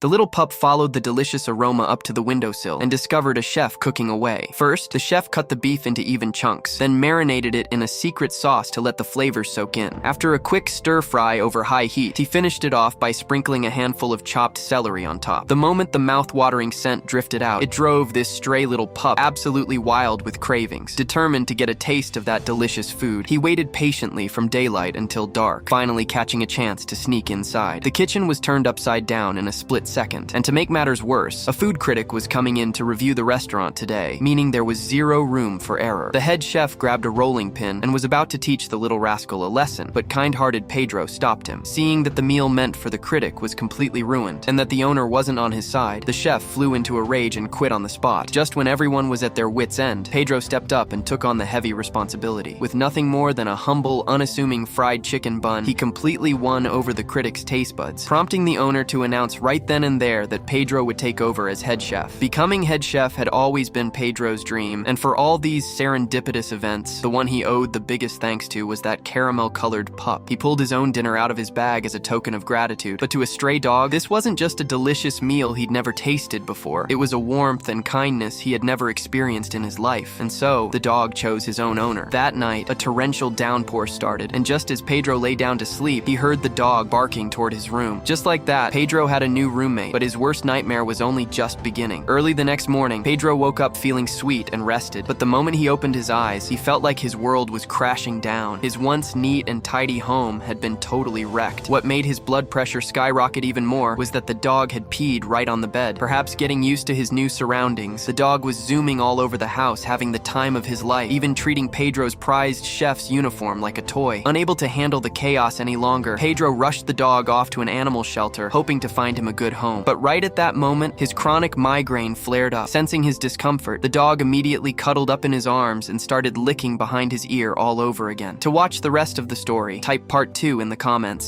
The little pup followed the delicious aroma up to the windowsill and discovered a chef cooking away. First, the chef cut the beef into even chunks, then marinated it in a secret sauce to let the flavors soak in. After a quick stir-fry over high heat, he finished it off by sprinkling a handful of chopped celery on top. The moment the mouth-watering scent drifted out, it drove this stray little pup absolutely wild with cravings. Determined to get a taste of that delicious food, he waited patiently from daylight until dark, finally catching a chance to sneak inside. The kitchen was turned upside down in a split second, and to make matters worse, a food critic was coming in to review the restaurant today, meaning there was zero room for error. The head chef grabbed a rolling pin and was about to teach the little rascal a lesson, but kind-hearted Pedro stopped him. Seeing that the meal meant for the critic was completely ruined, and that the owner wasn't on his side, the chef flew into a rage and quit on the spot. Just when everyone was at their wits' end, Pedro stepped up and took on the heavy responsibility. With nothing more than a humble, unassuming fried chicken bun, he completely won over the critic's taste buds, prompting the owner to announce right then and there that Pedro would take over as head chef. Becoming head chef had always been Pedro's dream, and for all these serendipitous events, the one he owed the biggest thanks to was that caramel-colored pup. He pulled his own dinner out of his bag as a token of gratitude, but to a stray dog, this wasn't just a delicious meal he'd never tasted before. It was a warmth and kindness he had never experienced in his life, and so the dog chose his own owner. That night, a torrential downpour started, and just as Pedro lay down to sleep, he heard the dog barking toward his room. Just like that, Pedro had a new roommate, but his worst nightmare was only just beginning. Early the next morning, Pedro woke up feeling sweet and rested, but the moment he opened his eyes, he felt like his world was crashing down. His once neat and tidy home had been totally wrecked. What made his blood pressure skyrocket even more was that the dog had peed right on the bed. Perhaps getting used to his new surroundings, the dog was zooming all over the house, having the time of his life, even treating Pedro's prized chef's uniform like a toy. Unable to handle the chaos any longer, Pedro rushed the dog off to an animal shelter, hoping to find him a good home. But right at that moment, his chronic migraine flared up. Sensing his discomfort, the dog immediately cuddled up in his arms and started licking behind his ear all over again. To watch the rest of the story, type part 2 in the comments.